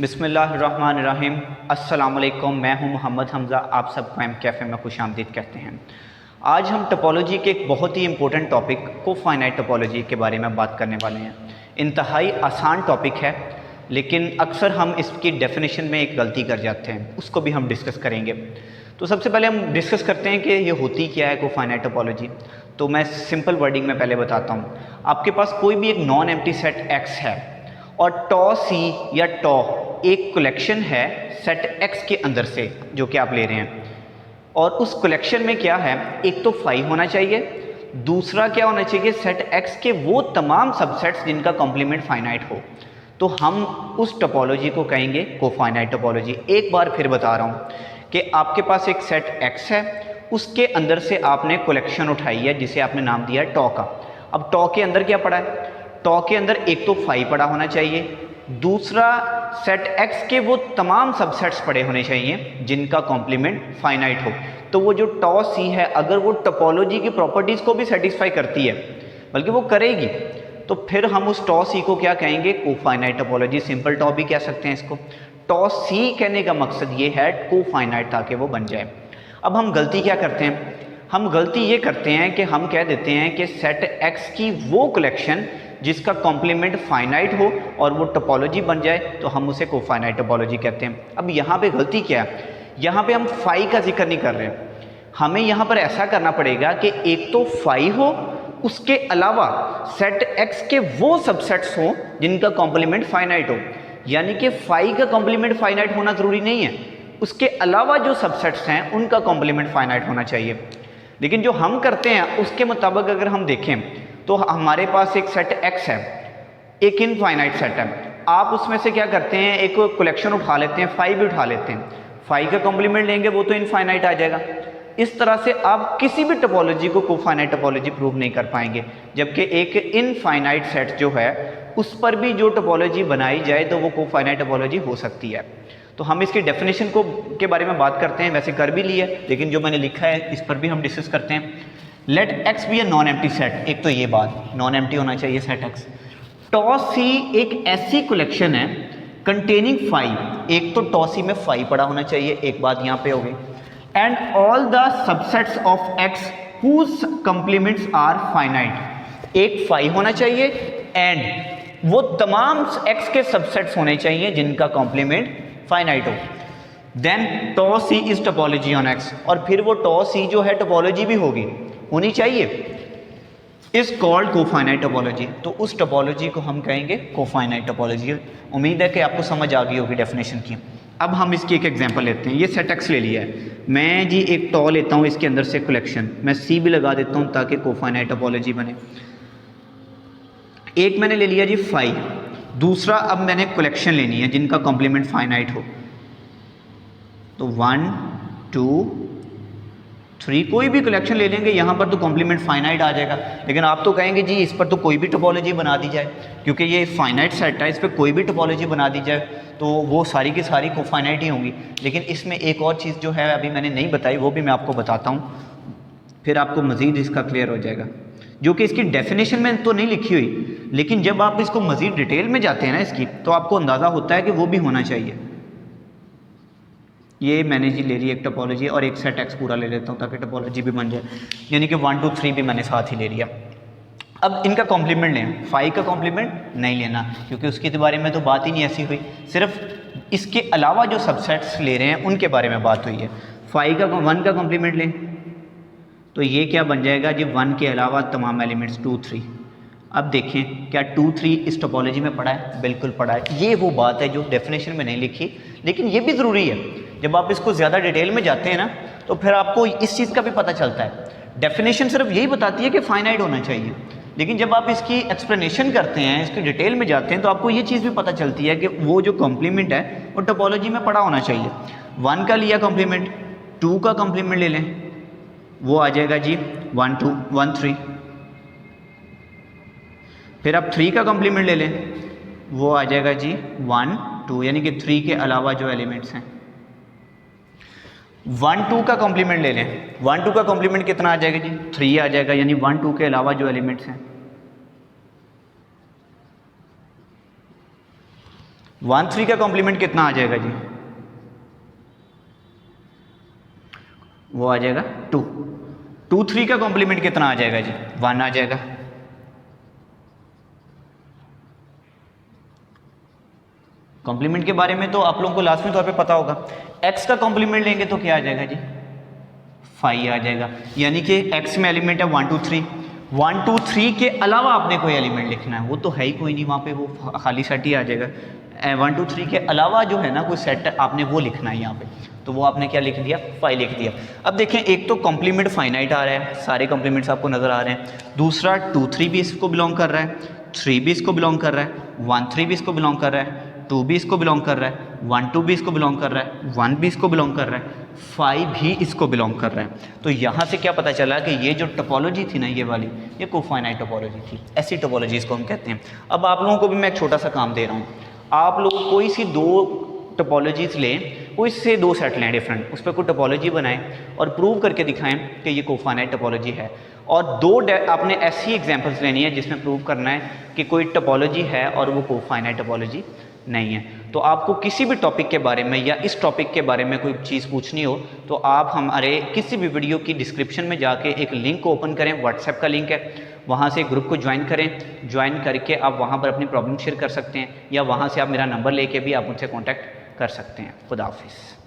बिस्मिल्लाहिर्रहमानिर्रहीम। अस्सलाम वालेकुम। मैं हूं मोहम्मद हमज़ा। आप सबको एम कैफ़े में खुशामदीद कहते हैं। आज हम टोपोलॉजी के एक बहुत ही इंपॉर्टेंट टॉपिक कोफाइनाइट टोपोलॉजी के बारे में बात करने वाले हैं। इंतहाई आसान टॉपिक है, लेकिन अक्सर हम इसकी डेफिनेशन में एक गलती कर जाते हैं, उसको भी हम डिस्कस करेंगे। तो सबसे पहले हम डिस्कस करते हैं कि ये होती क्या है कोफाइनाइट टोपोलॉजी। तो मैं सिंपल वर्डिंग में पहले बताता हूँ। आपके पास कोई भी एक नॉन एम्प्टी सेट एक्स है और टॉ सी या टॉ एक कलेक्शन है सेट एक्स के अंदर से जो कि आप ले रहे हैं, और उस कलेक्शन में क्या है, एक तो फाई होना चाहिए, दूसरा क्या होना चाहिए, सेट एक्स के वो तमाम सबसेट्स जिनका कॉम्प्लीमेंट फाइनाइट हो। तो हम उस टोपोलॉजी को कहेंगे कोफाइनाइट टोपोलॉजी। एक बार फिर बता रहा हूँ कि आपके पास एक सेट एक्स है, उसके अंदर से आपने कलेक्शन उठाई है जिसे आपने नाम दिया है टॉ का। अब टॉ के अंदर क्या पड़ा है, टॉ के अंदर एक तो फाई पड़ा होना चाहिए, दूसरा सेट एक्स के वो तमाम सबसेट्स पड़े होने चाहिए जिनका कॉम्प्लीमेंट फाइनाइट हो। तो वो जो टॉ सी है, अगर वो टोपोलॉजी की प्रॉपर्टीज़ को भी सेटिस्फाई करती है, बल्कि वो करेगी, तो फिर हम उस टॉ सी को क्या कहेंगे, कोफाइनाइट टोपोलॉजी। सिंपल टॉ भी कह सकते हैं इसको। टॉ सी कहने का मकसद ये है कोफाइनाइट ताकि वो बन जाए। अब हम गलती क्या करते हैं, हम गलती ये करते हैं कि हम कह देते हैं कि सेट एक्स की वो कलेक्शन जिसका कॉम्प्लीमेंट फाइनाइट हो और वो टोपोलॉजी बन जाए, तो हम उसे कोफाइनाइट टोपोलॉजी कहते हैं। अब यहाँ पे गलती क्या है, यहाँ पे हम फाई का जिक्र नहीं कर रहे हैं। हमें यहाँ पर ऐसा करना पड़ेगा कि एक तो फाई हो, उसके अलावा सेट एक्स के वो सबसेट्स हों जिनका कॉम्प्लीमेंट फाइनाइट हो। यानी कि फाई का कॉम्प्लीमेंट फाइनाइट होना ज़रूरी नहीं है, उसके अलावा जो सबसेट्स हैं उनका कॉम्प्लीमेंट फाइनाइट होना चाहिए। लेकिन जो हम करते हैं उसके मुताबिक अगर हम देखें तो हमारे पास एक सेट एक्स है, एक इनफाइनाइट सेट है। आप उसमें से क्या करते हैं, एक कलेक्शन उठा लेते हैं, फाई भी उठा लेते हैं, फाई का कॉम्प्लीमेंट लेंगे वो तो इनफाइनाइट आ जाएगा। इस तरह से आप किसी भी टोपोलॉजी को कोफाइनाइट टोपोलॉजी प्रूव नहीं कर पाएंगे। जबकि एक इनफाइनाइट सेट जो है उस पर भी जो टोपोलॉजी बनाई जाए तो वो कोफाइनाइट टोपोलॉजी हो सकती है। तो हम इसकी डेफिनेशन को के बारे में बात करते हैं, वैसे कर भी लिया, लेकिन जो मैंने लिखा है इस पर भी हम डिस्कस करते हैं। Let X be a non empty set. एक तो ये बात, नॉन एम्प्टी होना चाहिए सेट एक्स। टॉ सी एक ऐसी कलेक्शन है कंटेनिंग फाइव, एक तो टॉ सी में फाइव पड़ा होना चाहिए, एक बात यहाँ पे हो गई। And all the subsets of X whose complements are finite, एक फाइव होना चाहिए एंड वो तमाम एक्स के सबसेट्स होने चाहिए जिनका कॉम्प्लीमेंट फाइनाइट हो। Then tau C is topology on X, और फिर वो टॉ सी जो है टोपोलॉजी भी होनी चाहिए, इज कॉल्ड कोफाइनाइट टोपोलॉजी। तो उस टोपोलॉजी को हम कहेंगे कोफाइनाइट टोपोलॉजी। उम्मीद है कि आपको समझ आ गई होगी डेफिनेशन की। अब हम इसकी एक एग्जांपल लेते हैं। ये सेट एक्स ले लिया है, मैं जी एक टॉ लेता हूँ, इसके अंदर से कलेक्शन, मैं सी भी लगा देता हूँ ताकि कोफाइनाइट टोपोलॉजी बने। एक मैंने ले लिया जी फाइव, दूसरा अब मैंने कलेक्शन लेनी है जिनका कॉम्प्लीमेंट फाइनाइट हो। तो 1 2 3 कोई भी कलेक्शन ले लेंगे, यहाँ पर तो कॉम्प्लीमेंट फाइनाइट आ जाएगा। लेकिन आप तो कहेंगे जी इस पर तो कोई भी टोपोलॉजी बना दी जाए, क्योंकि ये फाइनाइट सेट है, इस पर कोई भी टोपोलॉजी बना दी जाए तो वो सारी की सारी कोफाइनाइट ही होंगी। लेकिन इसमें एक और चीज़ जो है अभी मैंने नहीं बताई, वो भी मैं आपको बताता हूँ, फिर आपको मज़ीद इसका क्लियर हो जाएगा, जो कि इसकी डेफिनेशन में तो नहीं लिखी हुई, लेकिन जब आप इसको मज़ीद डिटेल में जाते हैं ना इसकी, तो आपको अंदाज़ा होता है कि वो भी होना चाहिए। ये मैंने जी ले ली एक टोपोलॉजी, और एक सेट एक्स पूरा ले लेता हूँ ताकि टोपोलॉजी भी बन जाए, यानी कि 1 2 3 भी मैंने साथ ही ले लिया। अब इनका कॉम्प्लीमेंट लें, फाइव का कॉम्प्लीमेंट नहीं लेना, क्योंकि उसके बारे में तो बात ही नहीं ऐसी हुई, सिर्फ इसके अलावा जो सबसेट्स ले रहे हैं उनके बारे में बात हुई है। फाइव का 1 का कॉम्प्लीमेंट लें तो ये क्या बन जाएगा जी, 1 के अलावा तमाम एलिमेंट्स 2 3। अब देखें क्या 2 3 इस टोपोलॉजी में पड़ा है, बिल्कुल पड़ा है। ये वो बात है जो डेफिनेशन में नहीं लिखी, लेकिन ये भी ज़रूरी है। जब आप इसको ज़्यादा डिटेल में जाते हैं ना, तो फिर आपको इस चीज़ का भी पता चलता है। डेफिनेशन सिर्फ यही बताती है कि फाइनाइट होना चाहिए, लेकिन जब आप इसकी एक्सप्लेनेशन करते हैं, इसकी डिटेल में जाते हैं, तो आपको ये चीज़ भी पता चलती है कि वो जो कॉम्प्लीमेंट है वो टोपोलॉजी में पड़ा होना चाहिए। 1 का लिया कॉम्प्लीमेंट, 2 का कॉम्प्लीमेंट ले लें, वो आ जाएगा जी 1 2 1 3। फिर आप 3 का कॉम्प्लीमेंट ले लें, वो आ जाएगा जी 1 2, यानी कि 3 के अलावा जो एलिमेंट्स हैं। 1 2 का कॉम्प्लीमेंट ले लें, 1 2 का कॉम्प्लीमेंट कितना आ जाएगा जी, 3 आ जाएगा, यानी 1 2 के अलावा जो एलिमेंट्स हैं। 1 3 का कॉम्प्लीमेंट कितना आ जाएगा जी? वो आ जाएगा 2। 2 3 का कॉम्प्लीमेंट कितना आ जाएगा जी? 1 आ जाएगा। कॉम्प्लीमेंट के बारे में तो आप लोगों को लाजमी तौर पे पता होगा। x का कॉम्प्लीमेंट लेंगे तो क्या आ जाएगा जी? 5 आ जाएगा। यानी कि x में एलिमेंट है 1 2 3, 1 2 3 के अलावा आपने कोई एलिमेंट लिखना है, वो तो है ही कोई नहीं वहाँ पे, वो खाली सेट ही आ जाएगा। 1 2 3 के अलावा जो है ना कोई सेट आपने वो लिखना है यहाँ पे, तो वो आपने क्या लिख दिया? 5 लिख दिया। अब देखें, एक तो कॉम्प्लीमेंट फाइनाइट आ रहा है, सारे कॉम्प्लीमेंट्स आपको नज़र आ रहे हैं। दूसरा 2 3 भी इसको बिलोंग कर रहा है, 3 भी इसको बिलोंग कर रहा है, 1 3 भी इसको बिलोंग कर रहा है, 2 भी इसको बिलोंग कर रहा है, 1 2 भी इसको बिलोंग कर रहा है, 1 भी इसको बिलोंग कर रहा है, 5 भी इसको बिलोंग कर रहा है। तो यहाँ से क्या पता चला कि ये जो टोपोलॉजी थी ना ये वाली, ये कोफाइनाइट टोपोलॉजी थी। ऐसी टोपोलॉजी इसको हम कहते हैं। अब आप लोगों को भी मैं एक छोटा सा काम दे रहा हूँ, आप लोग कोई सी 2 टोपोलॉजीज लें, कोई से 2 सेट लें डिफरेंट, उस पर कोई टोपोलॉजी बनाएं और प्रूव करके दिखाएं कि ये कोफाइनाइट टोपोलॉजी है। और 2 आपने ऐसी एग्जांपल्स लेनी है जिसमें प्रूव करना है कि कोई टोपोलॉजी है और वो कोफाइनाइट टोपोलॉजी नहीं है। तो आपको किसी भी टॉपिक के बारे में या इस टॉपिक के बारे में कोई चीज़ पूछनी हो तो आप हमारे किसी भी वीडियो की डिस्क्रिप्शन में जाके एक लिंक को ओपन करें, व्हाट्सएप का लिंक है, वहाँ से ग्रुप को ज्वाइन करें। ज्वाइन करके आप वहाँ पर अपनी प्रॉब्लम शेयर कर सकते हैं, या वहाँ से आप मेरा नंबर लेके भी आप मुझसे कॉन्टैक्ट कर सकते हैं। खुदा हाफिज़।